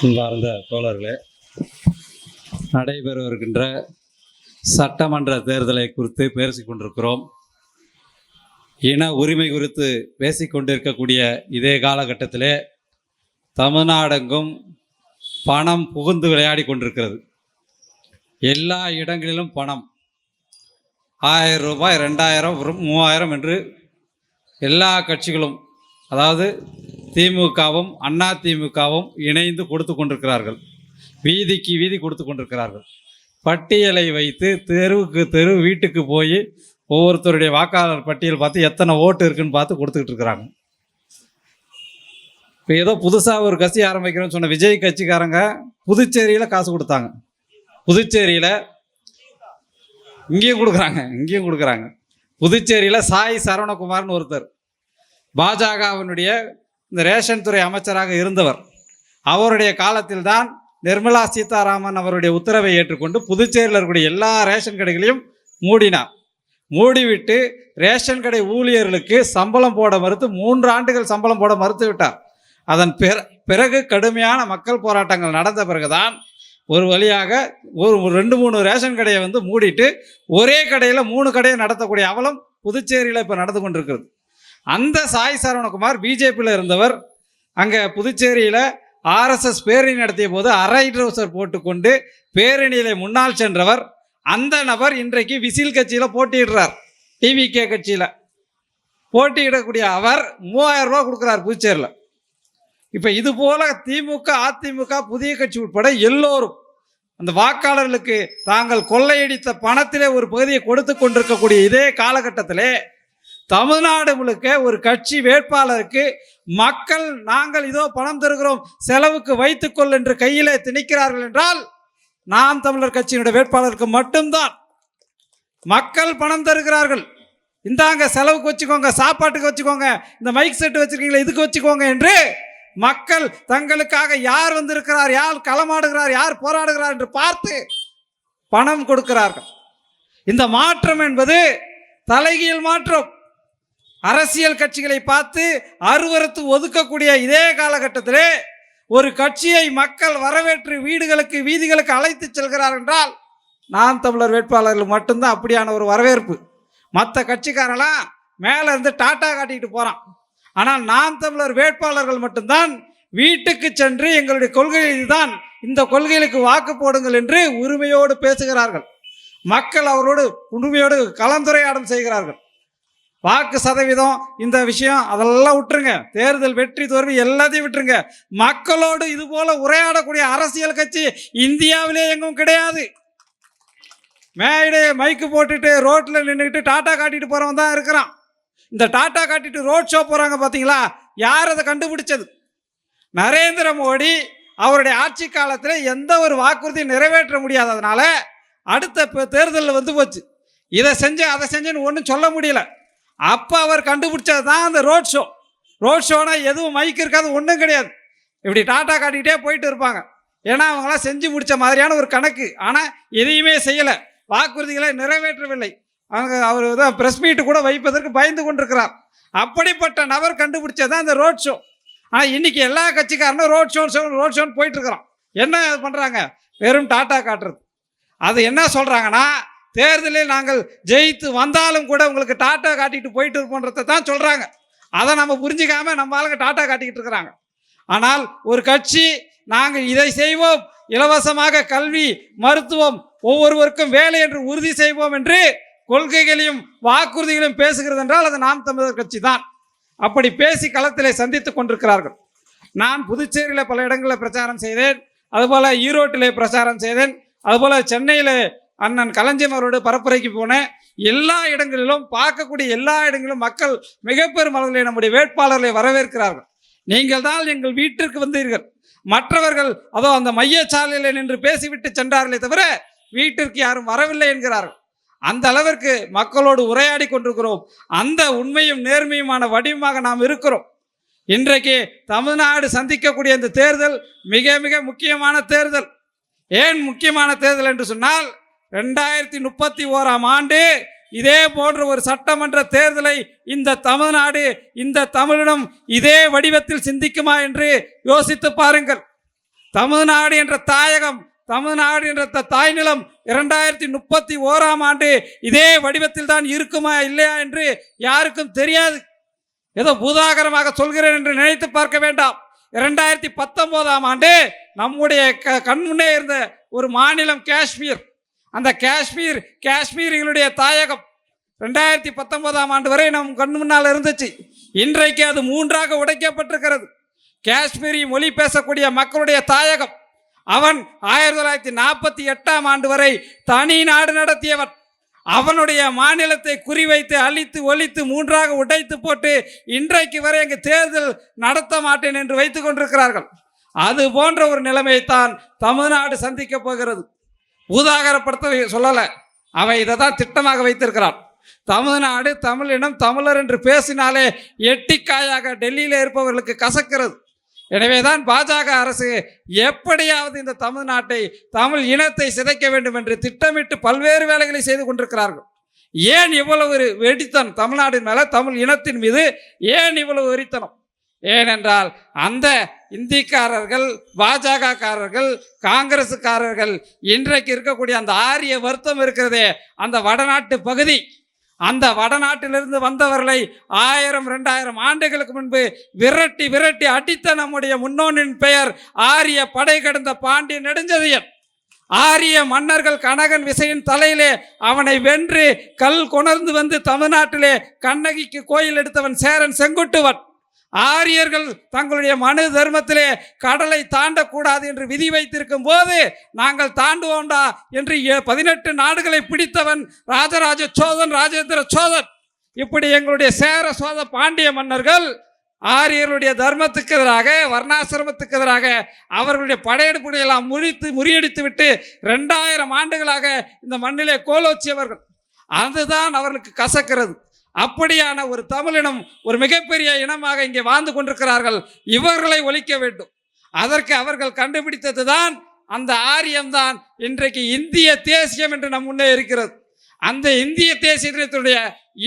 அன்பார்ந்த தோழர்களே, நடைபெறவிருக்கின்ற சட்டமன்ற தேர்தலை குறித்து பேசிக் கொண்டிருக்கிறோம். இன உரிமை குறித்து பேசிக்கொண்டிருக்கக்கூடிய இதே காலகட்டத்திலே தமிழ்நாடெங்கும் பணம் புகுந்து விளையாடி கொண்டிருக்கிறது. எல்லா இடங்களிலும் பணம் 1000 ரூபாய், 2000, 3000 என்று எல்லா கட்சிகளும், அதாவது திமுகவும் அண்ணா திமுகவும் இணைந்து கொடுத்து கொண்டிருக்கிறார்கள். வீதிக்கு வீதி கொடுத்து கொண்டிருக்கிறார்கள். பட்டியலை வைத்து தெருவுக்கு தெரு வீட்டுக்கு போய் ஒவ்வொருத்தருடைய வாக்காளர் பட்டியல் பார்த்து எத்தனை ஓட்டு இருக்குன்னு பார்த்து கொடுத்துக்கிட்டு இருக்கிறாங்க. இப்போ ஏதோ புதுசாக ஒரு கட்சி ஆரம்பிக்கிறோன்னு சொன்ன விஜய் கட்சிக்காரங்க புதுச்சேரியில் காசு கொடுத்தாங்க. புதுச்சேரியில் இங்கேயும் கொடுக்குறாங்க. புதுச்சேரியில் சாய் சரவணகுமார்னு ஒருத்தர் பாஜகவினுடைய இந்த ரேஷன் துறை அமைச்சராக இருந்தவர். அவருடைய காலத்தில் தான் நிர்மலா சீதாராமன் அவருடைய உத்தரவை ஏற்றுக்கொண்டு புதுச்சேரியில் இருக்கக்கூடிய எல்லா ரேஷன் கடைகளையும் மூடினார். மூடிவிட்டு ரேஷன் கடை ஊழியர்களுக்கு சம்பளம் போட மறுத்து 3 ஆண்டுகள் சம்பளம் போட மறுத்து விட்டார். அதன் பிறகு கடுமையான மக்கள் போராட்டங்கள் நடந்த பிறகுதான் ஒரு வழியாக ஒரு 2-3 ரேஷன் கடையை மூடிட்டு ஒரே கடையில் 3 கடையை நடத்தக்கூடிய அவலம் புதுச்சேரியில் இப்போ நடந்து கொண்டிருக்கிறது. அந்த சாய் சரவணகுமார் பிஜேபியில் இருந்தவர். அங்கே புதுச்சேரியில் ஆர்எஸ்எஸ் பேரணி நடத்திய போது அரை ட்ரௌசர் போட்டுக்கொண்டு பேரணியிலே முன்னால் சென்றவர். அந்த நபர் இன்றைக்கு விசில் கட்சியில் போட்டியிடுறார். டிவிகே கட்சியில் போட்டியிடக்கூடிய அவர் 3000 ரூபா கொடுக்குறார் புதுச்சேரியில். இப்போ இது போல திமுக, அதிமுக, புதிய கட்சி உட்பட எல்லோரும் அந்த வாக்காளர்களுக்கு தாங்கள் கொள்ளையடித்த பணத்திலே ஒரு பகுதியை கொடுத்து கொண்டிருக்கக்கூடிய இதே காலகட்டத்திலே தமிழ்நாடு முழுக்க ஒரு கட்சி வேட்பாளருக்கு மக்கள் நாங்கள் இதோ பணம் தருகிறோம், செலவுக்கு வைத்துக்கொள் என்று கையிலே திணிக்கிறார்கள் என்றால் நாம் தமிழர் கட்சியினுடைய வேட்பாளருக்கு மட்டும்தான். மக்கள் பணம் தருகிறார்கள், இந்தாங்க செலவுக்கு வச்சுக்கோங்க, சாப்பாட்டுக்கு வச்சுக்கோங்க, இந்த மைக் செட்டு வச்சிருக்கீங்களா இதுக்கு வச்சுக்கோங்க என்று மக்கள் தங்களுக்காக யார் வந்திருக்கிறார், யார் களமாடுகிறார், யார் போராடுகிறார் என்று பார்த்து பணம் கொடுக்கிறார்கள். இந்த மாற்றம் என்பது தலைகீழ் மாற்றம். அரசியல் கட்சிகளை பார்த்து அருவருத்து ஒதுக்கக்கூடிய இதே காலகட்டத்திலே ஒரு கட்சியை மக்கள் வரவேற்று வீடுகளுக்கு வீதிகளுக்கு அழைத்து செல்கிறார் என்றால் நாம் தமிழர் வேட்பாளர்கள் மட்டும்தான் அப்படியான ஒரு வரவேற்பு. மற்ற கட்சிக்காரெல்லாம் மேலே இருந்து டாட்டா காட்டிட்டு போகிறான். ஆனால் நாம் தமிழர் வேட்பாளர்கள் மட்டும்தான் வீட்டுக்கு சென்று எங்களுடைய கொள்கை இதுதான், இந்த கொள்கைகளுக்கு வாக்கு போடுங்கள் என்று உரிமையோடு பேசுகிறார்கள். மக்கள் அவரோடு உரிமையோடு கலந்துரையாடல் செய்கிறார்கள். வாக்கு சதவீதம் இந்த விஷயம் அதெல்லாம் விட்டுருங்க, தேர்தல் வெற்றி தோல்வி எல்லாத்தையும் விட்டுருங்க. மக்களோடு இது போல உரையாடக்கூடிய அரசியல் கட்சி இந்தியாவிலே எங்கும் கிடையாது. மேடை மைக்கு போட்டுட்டு ரோட்டில் நின்றுக்கிட்டு டாட்டா காட்டிட்டு போகிறவன் தான் இருக்கிறான். இந்த டாட்டா காட்டிட்டு ரோட் ஷோ போகிறாங்க பார்த்தீங்களா, யார் அதை கண்டுபிடிச்சது? நரேந்திர மோடி அவருடைய ஆட்சி காலத்தில் எந்த ஒரு வாக்குறுதியும் நிறைவேற்ற முடியாததுனால அடுத்த தேர்தலில் போச்சு. இதை செஞ்சேன் அதை செஞ்சேன்னு ஒன்றும் சொல்ல முடியல. அப்போ அவர் கண்டுபிடிச்சது தான் அந்த ரோட் ஷோ. ரோட் ஷோனா எதுவும் மைக் இருக்காது, ஒன்றும் கிடையாது. இப்படி டாட்டா காட்டிக்கிட்டே போயிட்டு இருப்பாங்க. ஏன்னா அவங்களாம் செஞ்சு முடித்த மாதிரியான ஒரு கணக்கு. ஆனால் எதையுமே செய்யலை, வாக்குறுதிகளை நிறைவேற்றவில்லை. அவர் தான் ப்ரெஸ் மீட்டு கூட வைப்பதற்கு பயந்து கொண்டிருக்கிறார். அப்படிப்பட்ட நபர் கண்டுபிடிச்சது தான் இந்த ரோட் ஷோ. ஆனால் இன்றைக்கி எல்லா கட்சிக்காரனும் ரோட் ஷோன்னு போயிட்டுருக்குறோம். என்ன பண்ணுறாங்க? வெறும் டாட்டா காட்டுறது. அது என்ன சொல்கிறாங்கன்னா, தேர்தலில் நாங்கள் ஜெயித்து வந்தாலும் கூட உங்களுக்கு டாட்டா காட்டிட்டு போயிட்டு இருப்போன்றதை தான் சொல்கிறாங்க. அதை நம்ம புரிஞ்சிக்காமல் நம்ம ஆளுங்க டாட்டா காட்டிக்கிட்டு இருக்கிறாங்க. ஆனால் ஒரு கட்சி நாங்கள் இதை செய்வோம், இலவசமாக கல்வி, மருத்துவம், ஒவ்வொருவருக்கும் வேலை என்று உறுதி செய்வோம் என்று கொள்கைகளையும் வாக்குறுதிகளையும் பேசுகிறது என்றால் அது நாம் தமிழர் கட்சி தான். அப்படி பேசி களத்திலே சந்தித்து கொண்டிருக்கிறார்கள். நான் புதுச்சேரியில் பல இடங்களில் பிரச்சாரம் செய்தேன், அதுபோல் ஈரோட்டிலே பிரச்சாரம் செய்தேன், அதுபோல் சென்னையில் அண்ணன் கலைஞர் அவரோட பரப்புரைக்கு போனேன். எல்லா இடங்களிலும் பார்க்கக்கூடிய எல்லா இடங்களிலும் மக்கள் மிக பெரும் அளவில் நம்முடைய வேட்பாளர்களை வரவேற்கிறார்கள். நீங்கள் தான் எங்கள் வீட்டிற்கு வந்தீர்கள், மற்றவர்கள் அதோ அந்த மையச்சாலையில் நின்று பேசிவிட்டு சென்றார்களே தவிர வீட்டிற்கு யாரும் வரவில்லை என்கிறார்கள். அந்த அளவிற்கு மக்களோடு உரையாடி கொண்டிருக்கிறோம். அந்த உண்மையும் நேர்மையுமான வடிவமாக நாம் இருக்கிறோம். இன்றைக்கு தமிழ்நாடு சந்திக்கக்கூடிய இந்த தேர்தல் மிக மிக முக்கியமான தேர்தல். ஏன் முக்கியமான தேர்தல் என்று சொன்னால், 2031ஆம் ஆண்டு இதே போன்ற ஒரு சட்டமன்ற தேர்தலை இந்த தமிழ்நாடு, இந்த தமிழினம் இதே வடிவத்தில் சிந்திக்குமா என்று யோசித்து பாருங்கள். தமிழ்நாடு என்ற தாயகம், தமிழ்நாடு என்ற தாய் நிலம் 2031 இதே வடிவத்தில் தான் இருக்குமா இல்லையா என்று யாருக்கும் தெரியாது. ஏதோ பூதாகரமாக சொல்கிறேன் என்று நினைத்து பார்க்க வேண்டாம். 2019 நம்முடைய கண்முன்னே இருந்த ஒரு மாநிலம் காஷ்மீர். அந்த காஷ்மீர்களுடைய தாயகம் 2019 வரை நம் கண் முன்னால் இருந்துச்சு. இன்றைக்கு அது 3ஆக உடைக்கப்பட்டிருக்கிறது. காஷ்மீரி மொழி பேசக்கூடிய மக்களுடைய தாயகம். அவன் 1948 வரை தனி நாடு நடத்தியவன். அவனுடைய மாநிலத்தை குறிவைத்து அழித்து ஒழித்து 3ஆக உடைத்து போட்டு இன்றைக்கு வரை அங்கு தேர்தல் நடத்த மாட்டேன் என்று வைத்துக் கொண்டிருக்கிறார்கள். அது போன்ற ஒரு நிலைமையைத்தான் தமிழ்நாடு சந்திக்க போகிறது. ஊதாகரப்படுத்த சொல்லலை, அவன் இதை தான் திட்டமாக வைத்திருக்கிறான். தமிழ்நாடு, தமிழினம், தமிழர் என்று பேசினாலே எட்டிக்காயாக டெல்லியில் இருப்பவர்களுக்கு கசக்கிறது. எனவேதான் பாஜக அரசு எப்படியாவது இந்த தமிழ்நாட்டை, தமிழ் இனத்தை சிதைக்க வேண்டும் என்று திட்டமிட்டு பல்வேறு வேலைகளை செய்து கொண்டிருக்கிறார்கள். ஏன் இவ்வளவு வெடித்தனம் தமிழ்நாட்டின் மேல, தமிழ் இனத்தின் மீது ஏன் இவ்வளவு வெறித்தனம்? ஏனென்றால் அந்த இந்திக்காரர்கள், பாஜக காரர்கள், காங்கிரசுக்காரர்கள் இன்றைக்கு இருக்கக்கூடிய அந்த ஆரிய வர்த்தம் இருக்கிறதே, அந்த வடநாட்டு பகுதி, அந்த வடநாட்டிலிருந்து வந்தவர்களை 1000-2000 ஆண்டுகளுக்கு முன்பு விரட்டி விரட்டி அடித்த நம்முடைய முன்னோனின் பெயர் ஆரிய படை கடந்த பாண்டிய நெடுஞ்செழியன். ஆரிய மன்னர்கள் கனகன் விசையின் தலையிலே அவனை வென்று கல் கொணர்ந்து வந்து தமிழ்நாட்டிலே கண்ணகிக்கு கோயில் எடுத்தவன் சேரன் செங்குட்டுவன். ஆரியர்கள் தங்களுடைய மனு தர்மத்திலே கடலை தாண்டக்கூடாது என்று விதி வைத்திருக்கும் போது நாங்கள் தாண்டுவோண்டா என்று 18 நாடுகளை பிடித்தவன் ராஜராஜ சோழன், ராஜேந்திர சோழன். இப்படி எங்களுடைய சேர சோழ பாண்டிய மன்னர்கள் ஆரியர்களுடைய தர்மத்துக்கு எதிராக, வர்ணாசிரமத்துக்கு எதிராக அவர்களுடைய படையெடுப்புகளை எல்லாம் முறியடித்து விட்டு 2000 ஆண்டுகளாக இந்த மண்ணிலே கோலோச்சியவர்கள். அதுதான் அவர்களுக்கு கசக்கிறது. அப்படியான ஒரு தமிழினம், ஒரு மிகப்பெரிய இனமாக இங்கே வாழ்ந்து கொண்டிருக்கிறார்கள். இவர்களை ஒழிக்க வேண்டும். அதற்கு அவர்கள் கண்டுபிடித்தது தான் அந்த ஆரியம்தான் இன்றைக்கு இந்திய தேசியம் என்று நம் முன்னே இருக்கிறது. அந்த இந்திய தேசியத்தினுடைய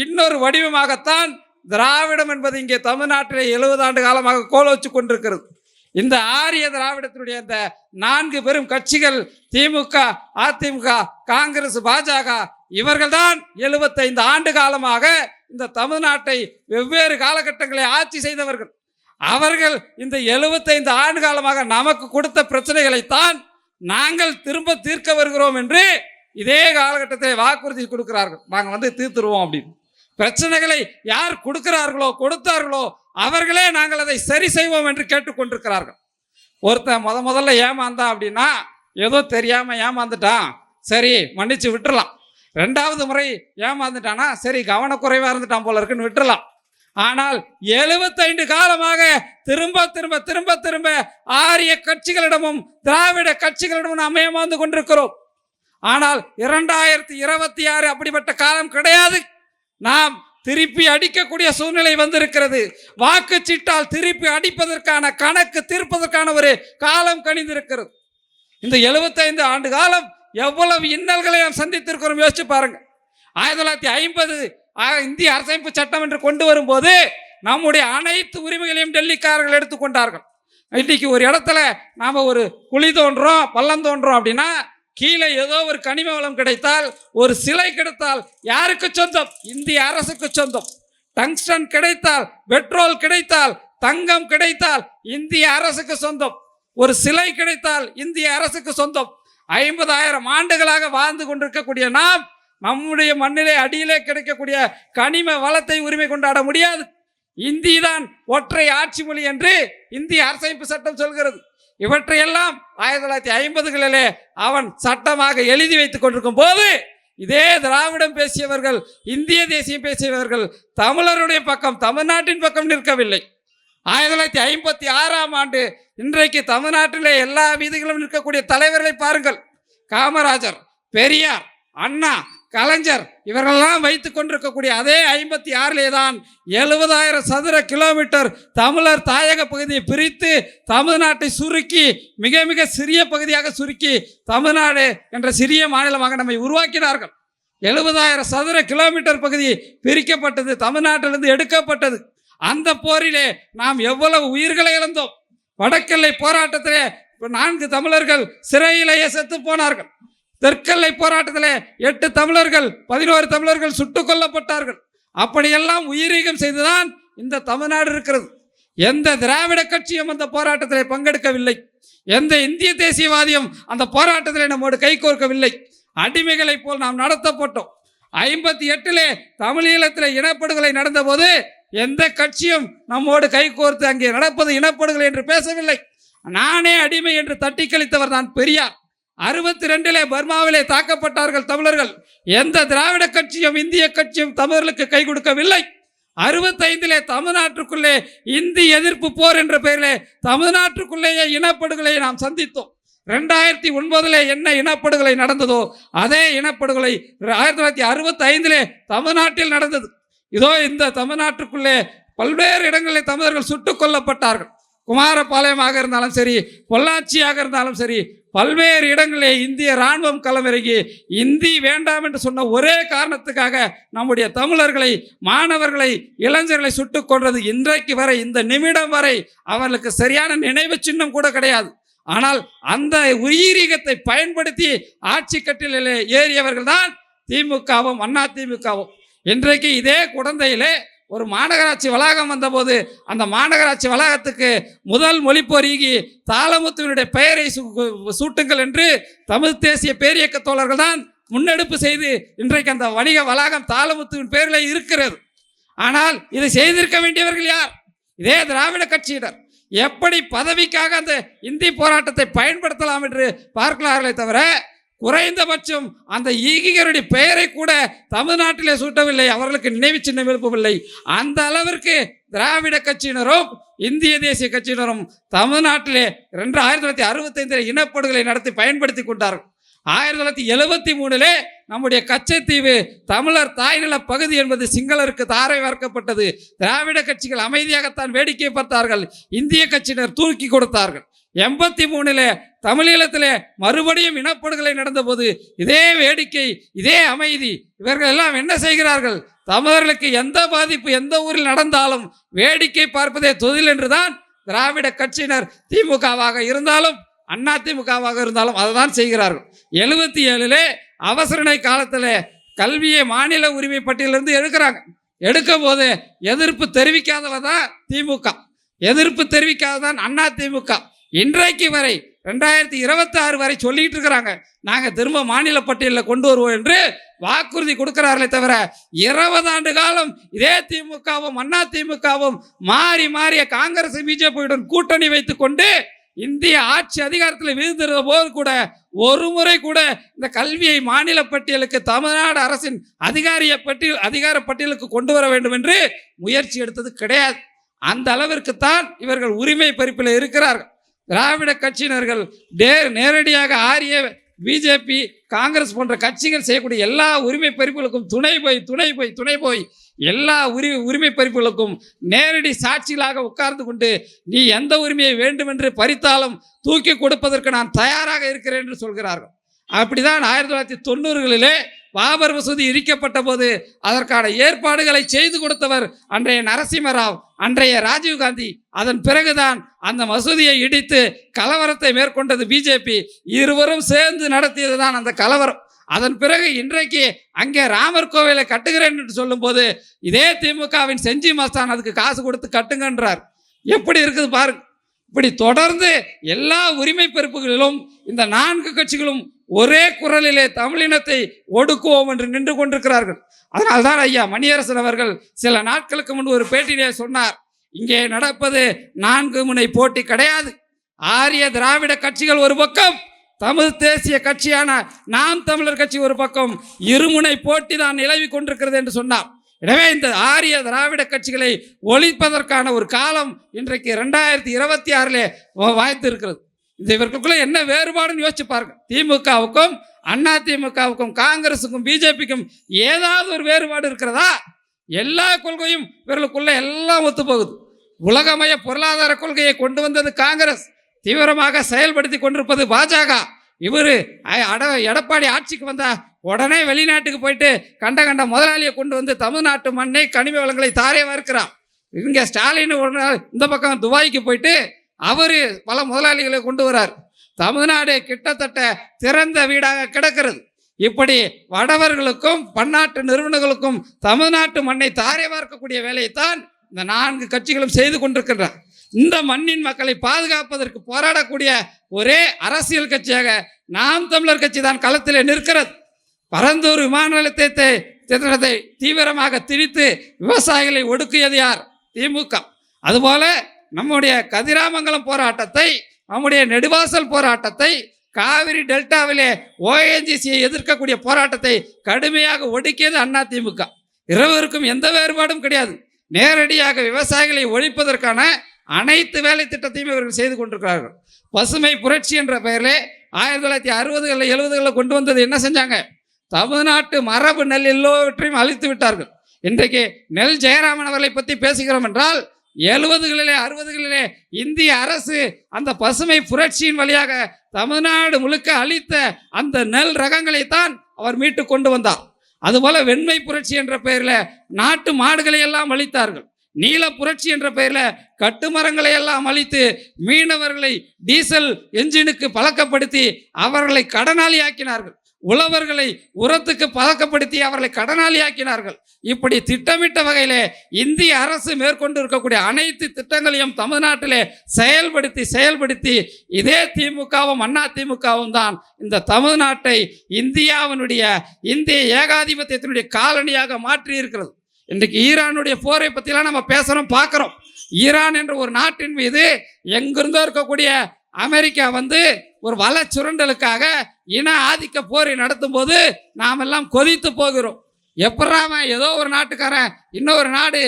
இன்னொரு வடிவமாகத்தான் திராவிடம் என்பது இங்கே தமிழ்நாட்டிலே 70 ஆண்டு காலமாக கோலோச்சு கொண்டிருக்கிறது. இந்த ஆரிய திராவிடத்தினுடைய அந்த 4 பெரும் கட்சிகள், திமுக, அதிமுக, காங்கிரஸ், பாஜக, இவர்கள்தான் 75 ஆண்டு காலமாக இந்த தமிழ்நாட்டை வெவ்வேறு காலகட்டங்களை ஆட்சி செய்தவர்கள். அவர்கள் இந்த 75 ஆண்டு காலமாக நமக்கு கொடுத்த பிரச்சனைகளைத்தான் நாங்கள் திரும்ப தீர்க்க வருகிறோம் என்று இதே காலகட்டத்தில் வாக்குறுதி கொடுக்கிறார்கள். நாங்கள் தீர்த்துருவோம் அப்படின்னு. பிரச்சனைகளை யார் கொடுத்தார்களோ அவர்களே நாங்கள் அதை சரி செய்வோம் என்று கேட்டுக்கொண்டிருக்கிறார்கள். ஒருத்தன் முதல்ல ஏமாந்தான் அப்படின்னா, ஏதோ தெரியாமல் ஏமாந்துட்டான், சரி மன்னிச்சு விட்டுறலாம். 2வது முறை ஏமாந்துட்டானா, சரி கவனக்குறைவாக இருந்துட்டான் போல இருக்குன்னு விட்டுறலாம். ஆனால் 75 காலமாக திரும்ப திரும்ப திரும்ப திரும்ப ஆரிய கட்சிகளிடமும் திராவிட கட்சிகளிடமும் நாம் ஏமாந்து கொண்டிருக்கிறோம். ஆனால் 2026 அப்படிப்பட்ட காலம் கிடையாது. நாம் திருப்பி அடிக்கக்கூடிய சூழ்நிலை வந்திருக்கிறது. வாக்குச்சீட்டால் திருப்பி அடிப்பதற்கான கணக்கு தீர்ப்பதற்கான ஒரு காலம் கணிந்திருக்கிறது. இந்த 75 ஆண்டு காலம் எவ்வளவு இன்னல்களை நாம் சந்தித்திருக்கிறோம் யோசிச்சு பாருங்க. 1950 இந்திய அரசமைப்பு சட்டம் என்று கொண்டு வரும்போது நம்முடைய அனைத்து உரிமைகளையும் டெல்லிக்காரர்கள் எடுத்துக்கொண்டார்கள். இன்னைக்கு ஒரு இடத்துல நாம ஒரு குழி தோன்றோம், பள்ளம் தோன்றோம் அப்படின்னா கீழே ஏதோ ஒரு கனிம வளம் கிடைத்தால், ஒரு சிலை கிடைத்தால் யாருக்கு சொந்தம்? இந்திய அரசுக்கு சொந்தம். டங்ஸ்டன் கிடைத்தால், பெட்ரோல் கிடைத்தால், தங்கம் கிடைத்தால் இந்திய அரசுக்கு சொந்தம். ஒரு சிலை கிடைத்தால் இந்திய அரசுக்கு சொந்தம். 50,000 ஆண்டுகளாக வாழ்ந்து கொண்டிருக்கக்கூடிய நாம் நம்முடைய மண்ணிலே அடியிலே கிடைக்கக்கூடிய கனிம வளத்தை உரிமை கொண்டாட முடியாது. இந்தி தான் ஒற்றை ஆட்சி மொழி என்று இந்திய அரசமைப்பு சட்டம் சொல்கிறது. இவற்றையெல்லாம் 1950களிலே அவன் சட்டமாக எழுதி வைத்துக் கொண்டிருக்கும் போது இதே திராவிடம் பேசியவர்கள், இந்திய தேசியம் பேசியவர்கள் தமிழருடைய பக்கம், தமிழ்நாட்டின் பக்கம் நிற்கவில்லை. 1956 இன்றைக்கு தமிழ்நாட்டிலே எல்லா வீதிகளும் நிற்கக்கூடிய தலைவர்களை பாருங்கள். காமராஜர், பெரியார், அண்ணா, கலைஞர் இவர்களெல்லாம் வைத்துக் கொண்டிருக்கக்கூடிய அதே 56 தான் 70,000 சதுர கிலோமீட்டர் தமிழர் தாயக பகுதியை பிரித்து தமிழ்நாட்டை சுருக்கி மிக மிக சிறிய பகுதியாக சுருக்கி தமிழ்நாடு என்ற சிறிய மாநிலமாக நம்மை உருவாக்கினார்கள். 70,000 சதுர கிலோமீட்டர் பகுதி பிரிக்கப்பட்டது, தமிழ்நாட்டிலிருந்து எடுக்கப்பட்டது. அந்த போரிலே நாம் எவ்வளவு உயிர்களை இழந்தோம். வடக்கெல்லை போராட்டத்திலே 4 தமிழர்கள் சிறையிலேயே செத்து போனார்கள். தெற்கெல்லை போராட்டத்தில் 8 தமிழர்கள் 11 தமிழர்கள் சுட்டுக் கொல்லப்பட்டார்கள். அப்படியெல்லாம் உயிரீகம் செய்துதான் இந்த தமிழ்நாடு இருக்கிறது. எந்த திராவிட கட்சியும் அந்த போராட்டத்தில் பங்கெடுக்கவில்லை. எந்த இந்திய தேசியவாதியும் அந்த போராட்டத்தில் நம்மோடு கைகோர்க்கவில்லை. அடிமைகளை போல் நாம் நடத்தப்பட்டோம். 58 தமிழீழத்தில் இனப்படுகொலை நடந்த போது எந்த கட்சியும் நம்மோடு கைகோர்த்து அங்கே நடப்பது இனப்படுகொலை என்று பேசவில்லை. நானே அடிமை என்று தட்டி கழித்தவர் தான் பெரியார். 62 பர்மாவிலே தாக்கப்பட்டார்கள் தமிழர்கள். எந்த திராவிட கட்சியும் இந்திய கட்சியும் தமிழர்களுக்கு கை கொடுக்கவில்லை. 65 தமிழ்நாட்டுக்குள்ளே இந்தி எதிர்ப்பு போர் என்ற பெயரிலே தமிழ்நாட்டுக்குள்ளேயே இனப்படுகொலையை நாம் சந்தித்தோம். 2009 என்ன இனப்படுகொலை நடந்ததோ அதே இனப்படுகொலை 1965 தமிழ்நாட்டில் நடந்தது. இதோ இந்த தமிழ்நாட்டுக்குள்ளே பல்வேறு இடங்களில் தமிழர்கள் சுட்டுக் கொல்லப்பட்டார்கள். குமாரபாளையமாக இருந்தாலும் சரி, பொள்ளாச்சியாக இருந்தாலும் சரி, பல்வேறு இடங்களிலே இந்திய இராணுவம் களமிறங்கி இந்தி வேண்டாம் என்று சொன்ன ஒரே காரணத்துக்காக நம்முடைய தமிழர்களை, மாணவர்களை, இளைஞர்களை சுட்டுக் கொன்றது. இன்றைக்கு வரை, இந்த நிமிடம் வரை அவர்களுக்கு சரியான நினைவு சின்னம் கூட கிடையாது. ஆனால் அந்த உயிரீகத்தை பயன்படுத்தி ஆட்சி கட்டிலே ஏறியவர்கள் தான் திமுகவும் அண்ணா திமுகவும். இன்றைக்கு இதே குடந்தையிலே ஒரு மாநகராட்சி வளாகம் வந்தபோது அந்த மாநகராட்சி வளாகத்துக்கு முதல் மொழிப்போரிகி தாளமுத்துவினுடைய பெயரை சூட்டுங்கள் என்று தமிழ் தேசிய பேரியக்க தோழர்கள் தான் முன்னெடுப்பு செய்து இன்றைக்கு அந்த வணிக வளாகம் தாளமுத்துவின் பெயரில் இருக்கிறது. ஆனால் இதை செய்திருக்க வேண்டியவர்கள் யார்? இதே திராவிட கட்சியினர். எப்படி பதவிக்காக அந்த இந்தி போராட்டத்தை பயன்படுத்தலாம் என்று பார்க்கிறார்களே தவிர குறைந்தபட்சம் அந்த ஈகிகருடைய பெயரை கூட தமிழ்நாட்டிலே சூட்டவில்லை. அவர்களுக்கு நினைவு சின்னம் எழுப்பவில்லை. அந்த அளவிற்கு திராவிட கட்சியினரும் இந்திய தேசிய கட்சியினரும் தமிழ்நாட்டிலே 1965 இனப்படுகொலை நடத்தி பயன்படுத்தி கொண்டார்கள். 1973 நம்முடைய கச்சத்தீவு தமிழர் தாய்நில பகுதி என்பது சிங்களருக்கு தாரை வார்க்கப்பட்டது. திராவிட கட்சிகள் அமைதியாகத்தான் வேடிக்கை பார்த்தார்கள். இந்திய கட்சியினர் தூக்கி கொடுத்தார்கள். 83 தமிழீழத்திலே மறுபடியும் இனப்படுகொலை நடந்தபோது இதே வேடிக்கை, இதே அமைதி. இவர்கள் எல்லாம் என்ன செய்கிறார்கள்? தமிழர்களுக்கு எந்த பாதிப்பு எந்த ஊரில் நடந்தாலும் வேடிக்கை பார்ப்பதே தொழில் என்றுதான் திராவிட கட்சியினர் திமுகவாக இருந்தாலும் அண்ணா திமுகவாக இருந்தாலும் அதை தான் செய்கிறார்கள். 77 அவசரணை காலத்தில் கல்வியை மாநில உரிமை பட்டியலிருந்து எடுக்கிறாங்க. எடுக்கும் போது எதிர்ப்பு தெரிவிக்காதவ தான் திமுக, எதிர்ப்பு தெரிவிக்காததான் அண்ணா திமுக. இன்றைக்கு வரை 2026 வரை சொல்லிட்டு இருக்கிறாங்க, நாங்கள் திரும்ப மாநில பட்டியலில் கொண்டு வருவோம் என்று வாக்குறுதி கொடுக்கிறார்களே தவிர 20 ஆண்டு காலம் இதே திமுகவும் அண்ணா திமுகவும் மாறி மாறிய காங்கிரஸ் பிஜேபியுடன் கூட்டணி வைத்துக் கொண்டு இந்திய ஆட்சி அதிகாரத்தில் வீழ்ந்திருந்த போது கூட ஒரு முறை கூட இந்த கல்வியை மாநில பட்டியலுக்கு தமிழ்நாடு அரசின் அதிகார பட்டியலுக்கு கொண்டு வர வேண்டும் என்று முயற்சி எடுத்தது கிடையாது. அந்த அளவிற்குத்தான் இவர்கள் உரிமை பறிப்பில் இருக்கிறார்கள். திராவிட கட்சியினர்கள் நேரடியாக ஆரிய பிஜேபி காங்கிரஸ் போன்ற கட்சிகள் செய்யக்கூடிய எல்லா உரிமை பறிப்புகளுக்கும் துணை போய் எல்லா உரிமை பறிப்புகளுக்கும் நேரடி சாட்சிகளாக உட்கார்ந்து கொண்டு நீ எந்த உரிமையை வேண்டும் என்று பறித்தாலும் தூக்கி கொடுப்பதற்கு நான் தயாராக இருக்கிறேன் என்று சொல்கிறார்கள். அப்படிதான் 1990 பாபர் மசூதி இடிக்கப்பட்ட போது அதற்கான ஏற்பாடுகளை செய்து கொடுத்தவர் அன்றைய நரசிம்மராவ், அன்றைய ராஜீவ்காந்தி. அதன் பிறகுதான் அந்த மசூதியை இடித்து கலவரத்தை மேற்கொண்டது பிஜேபி. இருவரும் சேர்ந்து நடத்தியதுதான் அந்த கலவரம். அதன் பிறகு இன்றைக்கு அங்கே ராமர் கோவிலை கட்டுகிறேன் என்று சொல்லும் போது இதே திமுகவின் செஞ்சி மஸ்தான் அதுக்கு காசு கொடுத்து கட்டுங்கன்றார். எப்படி இருக்குது பாருங்க. இப்படி தொடர்ந்து எல்லா உரிமை பறிப்புகளிலும் இந்த 4 கட்சிகளும் ஒரே குரலிலே தமிழினத்தை ஒடுக்குவோம் என்று நின்று கொண்டிருக்கிறார்கள். அதனால்தான் ஐயா மணியரசன் அவர்கள் சில நாட்களுக்கு முன்பு ஒரு பேட்டியிலே சொன்னார், இங்கே நடப்பது 4 முனை போட்டி கிடையாது. ஆரிய திராவிட கட்சிகள் ஒரு பக்கம், தமிழ் தேசிய கட்சியான நாம் தமிழர் கட்சி ஒரு பக்கம், இருமுனை போட்டி தான் நிலவி கொண்டிருக்கிறது என்று சொன்னார். எனவே இந்த ஆரிய திராவிட கட்சிகளை ஒழிப்பதற்கான ஒரு காலம் இன்றைக்கு 2026 வாய்த்து இருக்கிறது. இந்த இவர்களுக்குள்ள என்ன வேறுபாடுன்னு யோசிச்சு பாருங்க. திமுகவுக்கும் அண்ணா திமுகவுக்கும் காங்கிரஸுக்கும் பிஜேபிக்கும் ஏதாவது ஒரு வேறுபாடு இருக்கிறதா? எல்லா கொள்கையும் இவர்களுக்குள்ள எல்லாம் ஒத்து போகுது. உலகமய பொருளாதார கொள்கையை கொண்டு வந்தது காங்கிரஸ், தீவிரமாக செயல்படுத்தி கொண்டிருப்பது பாஜக. இவர் எடப்பாடி ஆட்சிக்கு வந்தா உடனே வெளிநாட்டுக்கு போயிட்டு கண்ட முதலாளியை கொண்டு வந்து தமிழ்நாட்டு மண்ணை கனிம வளங்களை தாரே வார்க்கிறார். இங்கே ஸ்டாலின் ஒரு நாள் இந்த பக்கம் துபாய்க்கு போயிட்டு அவர் பல முதலாளிகளை கொண்டு வரார். தமிழ்நாடு கிட்டத்தட்ட திறந்த வீடாக கிடக்கிறது. இப்படி வடவர்களுக்கும் பன்னாட்டு நிறுவனங்களுக்கும் தமிழ்நாட்டு மண்ணை தாரை பார்க்கக்கூடிய வேலையைத்தான் இந்த 4 கட்சிகளும் செய்து கொண்டிருக்கின்றன. இந்த மண்ணின் மக்களை பாதுகாப்பதற்கு போராடக்கூடிய ஒரே அரசியல் கட்சியாக நாம் தமிழர் கட்சி தான் களத்திலே நிற்கிறது. பரந்தூர் விமான நிலையத்தை திட்டத்தை தீவிரமாக திணித்து விவசாயிகளை ஒடுக்கியது யார்? திமுக. அதுபோல நம்முடைய கதிராமங்கலம் போராட்டத்தை, நம்முடைய நெடுவாசல் போராட்டத்தை, காவிரி டெல்டாவிலே ONGCயை எதிர்க்கக்கூடிய போராட்டத்தை கடுமையாக ஒடுக்கியது அதிமுக. இருவருக்கும் எந்த வேறுபாடும் கிடையாது. நேரடியாக விவசாயிகளை ஒழிப்பதற்கான அனைத்து வேலை திட்டத்தையும் இவர்கள் செய்து கொண்டிருக்கிறார்கள். பசுமை புரட்சி என்ற பெயரிலே 1960களில் 70களில் கொண்டு வந்தது என்ன செஞ்சாங்க? தமிழ்நாட்டு மரபு நெல் எல்லோவற்றையும் அழித்து விட்டார்கள். இன்றைக்கு நெல் ஜெயராமன் அவர்களை பற்றி பேசுகிறோம் என்றால் 70களிலே 60களிலே இந்திய அரசு அந்த பசுமை புரட்சியின் வழியாக தமிழ்நாடு முழுக்க அளித்த அந்த நெல் ரகங்களைத்தான் அவர் மீட்டு கொண்டு வந்தார். அதுபோல வெண்மை புரட்சி என்ற பெயரில் நாட்டு மாடுகளை எல்லாம் அழித்தார்கள். நீல புரட்சி என்ற பெயரில் கட்டுமரங்களை எல்லாம் அழித்து மீனவர்களை டீசல் என்ஜினுக்கு பழக்கப்படுத்தி அவர்களை கடனாளி ஆக்கினார்கள். உழவர்களை உரத்துக்கு பழக்கப்படுத்தி அவர்களை கடனாளி ஆக்கினார்கள். இப்படி திட்டமிட்ட வகையிலே இந்திய அரசு மேற்கொண்டு இருக்கக்கூடிய அனைத்து திட்டங்களையும் தமிழ்நாட்டிலே செயல்படுத்தி இதே திமுகவும் அதிமுகவும் தான் இந்த தமிழ்நாட்டை இந்தியாவினுடைய இந்திய ஏகாதிபத்தியத்தினுடைய காலனியாக மாற்றி இருக்கிறது. இன்றைக்கு ஈரானுடைய போரை பற்றிலாம் நம்ம பேசுகிறோம், பார்க்குறோம். ஈரான் என்ற ஒரு நாட்டின் மீது எங்கிருந்தோ இருக்கக்கூடிய அமெரிக்கா ஒரு வள சுரண்டலுக்காக இன ஆதிக்க போரை நடத்தும் போது நாம் எல்லாம் கொதித்து போகிறோம். எப்படாம ஏதோ ஒரு நாட்டுக்காரன் இன்னொரு நாடு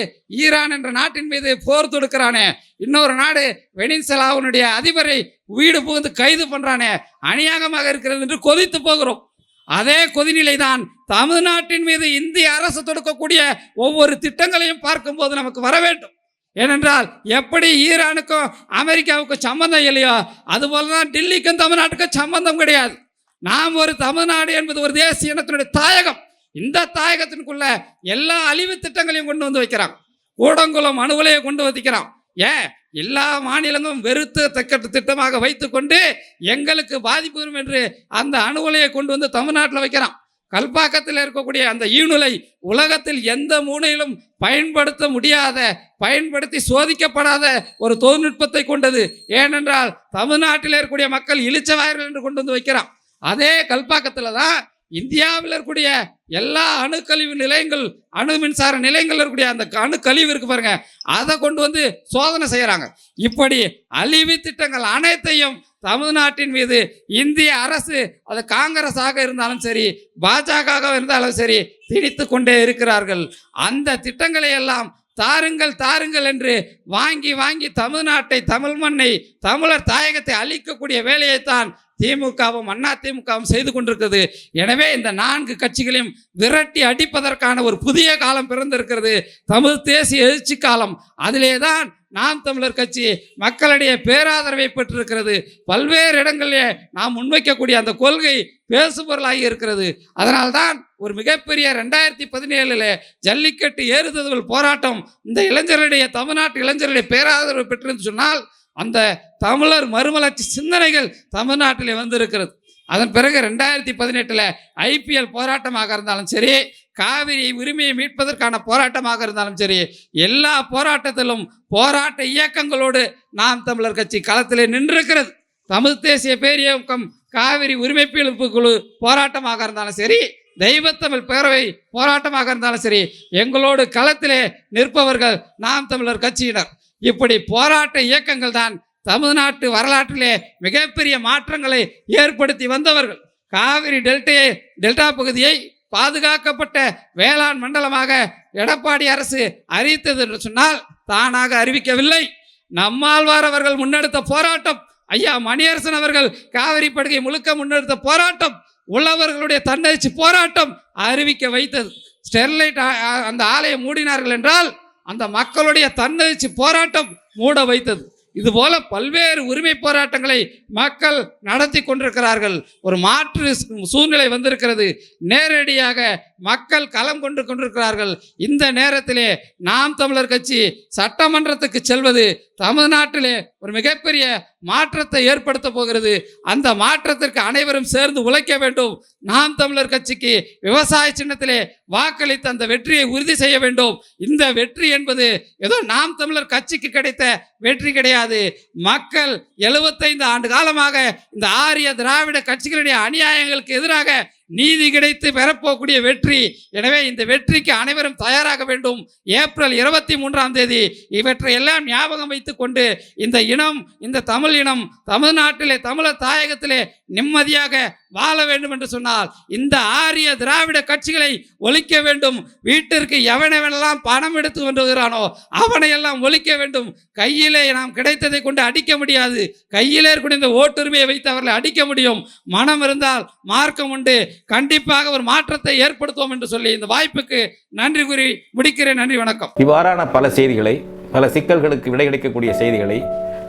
ஈரான் என்ற நாட்டின் மீது போர் தொடுக்கிறானே, இன்னொரு நாடு வெனிசுலாவினுடைய அதிபரை வீடு புகுந்து கைது பண்றானே, அநியாயமாக இருக்கிறது என்று கொதித்து போகிறோம். அதே கொதிநிலை தான் தமிழ்நாட்டின் மீது இந்திய அரசு தொடுக்கக்கூடிய ஒவ்வொரு திட்டங்களையும் பார்க்கும்போது நமக்கு வர வேண்டும். ஏனென்றால் எப்படி ஈரானுக்கும் அமெரிக்காவுக்கும் சம்பந்தம் இல்லையோ அதுபோல தான் டில்லிக்கும் தமிழ்நாட்டுக்கும் சம்பந்தம் கிடையாது. நாம் ஒரு தமிழ்நாடு என்பது ஒரு தேசிய இனத்தினுடைய தாயகம். இந்த தாயகத்திற்குள்ள எல்லா அழிவு திட்டங்களையும் கொண்டு வந்து வைக்கிறான். கூடங்குளம் அணு உலையை கொண்டு வைக்கிறான். ஏன் எல்லா மாநிலங்களும் வெறுத்து தக்கட்டு திட்டமாக வைத்துக்கொண்டு எங்களுக்கு பாதிப்பு வரும் என்று அந்த அணு உலையை கொண்டு வந்து தமிழ்நாட்டில் வைக்கிறான். கல்பாக்கத்தில் இருக்கக்கூடிய அந்த ஈணுலை உலகத்தில் எந்த மூலையிலும் பயன்படுத்தி சோதிக்கப்படாத ஒரு தொழில்நுட்பத்தை கொண்டது. ஏனென்றால் தமிழ்நாட்டில் இருக்கக்கூடிய மக்கள் இளிச்சவாயர்கள் என்று கொண்டு வந்து வைக்கிறான். அதே கல்பாக்கத்தில் தான் இந்தியாவில் இருக்கக்கூடிய எல்லா அணுக்கழிவு நிலையங்கள், அணு மின்சார நிலையங்கள் இருக்கக்கூடிய அந்த அணுக்கழிவு இருக்கு பாருங்க, அதை கொண்டு வந்து சோதனை செய்யறாங்க. இப்படி அழிவு திட்டங்கள் அனைத்தையும் தமிழ்நாட்டின் மீது இந்திய அரசு, அது காங்கிரஸாக இருந்தாலும் சரி பாஜக இருந்தாலும் சரி திணித்து கொண்டே இருக்கிறார்கள். அந்த திட்டங்களை எல்லாம் தாருங்கள் என்று வாங்கி தமிழ்நாட்டை, தமிழ் மண்ணை, தமிழர் தாயகத்தை அழிக்கக்கூடிய வேலையைத்தான் திமுகவும் அதிமுகவும் செய்து கொண்டிருக்கிறது. எனவே இந்த 4 கட்சிகளையும் விரட்டி அடிப்பதற்கான ஒரு புதிய காலம் பிறந்திருக்கிறது, தமிழ் தேசிய எழுச்சி காலம். அதிலே தான் நாம் தமிழர் கட்சி மக்களுடைய பேராதரவை பெற்றிருக்கிறது. பல்வேறு இடங்களிலே நாம் முன்வைக்கக்கூடிய அந்த கொள்கை பேசுபொருளாகி இருக்கிறது. அதனால்தான் ஒரு மிகப்பெரிய 2017 ஜல்லிக்கட்டு ஏறுதழுவல் போராட்டம் இந்த இளைஞர்களுடைய, தமிழ்நாட்டு இளைஞர்களுடைய பேராதரவு பெற்றிருந்து சொன்னால் அந்த தமிழர் மறுமலர்ச்சி சிந்தனைகள் தமிழ்நாட்டிலே வந்திருக்கிறது. அதன் பிறகு 2018 IPL போராட்டமாக இருந்தாலும் சரி, காவிரி உரிமையை மீட்பதற்கான போராட்டமாக இருந்தாலும் சரி, எல்லா போராட்டத்திலும் போராட்ட இயக்கங்களோடு நாம் தமிழர் கட்சி களத்திலே நின்றிருக்கிறது. தமிழ் தேசிய பேரியக்கம் காவிரி உரிமைப்பு குழு போராட்டமாக இருந்தாலும் சரி, தெய்வத்தமிழ் பேரவை போராட்டமாக இருந்தாலும் சரி, எங்களோடு களத்திலே நிற்பவர்கள் நாம் தமிழர் கட்சியினர். இப்படி போராட்ட இயக்கங்கள் தான் தமிழ்நாட்டு வரலாற்றிலே மிகப்பெரிய மாற்றங்களை ஏற்படுத்தி வந்தவர்கள். காவிரி டெல்டா பகுதியை பாதுகாக்கப்பட்ட வேளாண் மண்டலமாக எடப்பாடி அரசு அறிவித்தது என்று சொன்னால் தானாக அறிவிக்கவில்லை. நம்மாழ்வார் அவர்கள் முன்னெடுத்த போராட்டம், ஐயா மணியரசன் அவர்கள் காவிரி படுகை முழுக்க முன்னெடுத்த போராட்டம், உள்ளவர்களுடைய தன்னெழுச்சி போராட்டம் அறிவிக்க வைத்தது. ஸ்டெர்லைட் அந்த ஆலையை மூடினார்கள் என்றால் அந்த மக்களுடைய தன்னெழுச்சி போராட்டம் மூட வைத்தது. இதுபோல பல்வேறு உரிமை போராட்டங்களை மக்கள் நடத்தி கொண்டிருக்கிறார்கள். ஒரு மாற்று சூழ்நிலை வந்திருக்கிறது. நேரடியாக மக்கள் களம் கொண்டு கொண்டிருக்கிறார்கள். இந்த நேரத்திலே நாம் தமிழர் கட்சி சட்டமன்றத்துக்கு செல்வது தமிழ்நாட்டிலே ஒரு மிகப்பெரிய மாற்றத்தை ஏற்படுத்த போகிறது. அந்த மாற்றத்திற்கு அனைவரும் சேர்ந்து உழைக்க வேண்டும். நாம் தமிழர் கட்சிக்கு விவசாய சின்னத்திலே வாக்களித்து அந்த வெற்றியை உறுதி செய்ய வேண்டும். இந்த வெற்றி என்பது ஏதோ நாம் தமிழர் கட்சிக்கு கிடைத்த வெற்றி கிடையாது. மக்கள் 75 ஆண்டு காலமாக இந்த ஆரிய திராவிட கட்சிகளுடைய அநியாயங்களுக்கு எதிராக நீதி கிடைத்து பெறப்போக்கூடிய வெற்றி. எனவே இந்த வெற்றிக்கு அனைவரும் தயாராக வேண்டும். ஏப்ரல் 23ஆம் தேதி இவற்றை எல்லாம் ஞாபகம் வைத்துக் கொண்டு இந்த இனம், இந்த தமிழ் இனம் தமிழ்நாட்டிலே தமிழர் தாயகத்திலே நிம்மதியாக வாழ வேண்டும் என்று சொன்னால் இந்த ஆரிய திராவிட கட்சிகளை ஒழிக்க வேண்டும். வீட்டிற்கு எவனெல்லாம் பணம் எடுத்து கொண்டு வருகிறானோ அவனையெல்லாம் ஒழிக்க வேண்டும். கையிலே நாம் கிடைத்ததை கொண்டு அடிக்க முடியாது. கையிலே இருக்கிற இந்த ஓட்டுரிமையை வைத்து அவர்களை அடிக்க முடியும். மனம் இருந்தால் மார்க்கம் உண்டு. கண்டிப்பாக ஒரு மாற்றத்தை ஏற்படுத்துவோம் என்று சொல்லி இந்த வாய்ப்புக்கு நன்றி கூறி முடிக்கிறேன். நன்றி, வணக்கம். இவ்வாறான பல செய்திகளை, பல சிக்கல்களுக்கு விடை கிடைக்கக்கூடிய செய்திகளை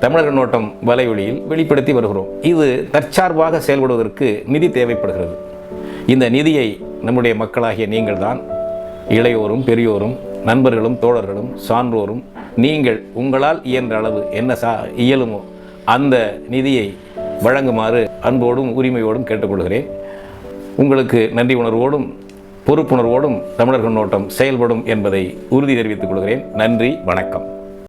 தமிழர் கண்ணோட்டம் வலையொலியில் வெளிப்படுத்தி வருகிறோம். இது தற்சார்பாக செயல்படுவதற்கு நிதி தேவைப்படுகிறது. இந்த நிதியை நம்முடைய மக்களாகிய நீங்கள் தான், இளையோரும் பெரியோரும் நண்பர்களும் தோழர்களும் சான்றோரும் நீங்கள் உங்களால் இயன்ற அளவு என்ன இயலுமோ அந்த நிதியை வழங்குமாறு அன்போடும் உரிமையோடும் கேட்டுக்கொள்கிறேன். உங்களுக்கு நன்றி உணர்வோடும் பொறுப்புணர்வோடும் தமிழர் கண்ணோட்டம் செயல்படும் என்பதை உறுதி தெரிவித்துக் கொள்கிறேன். நன்றி, வணக்கம்.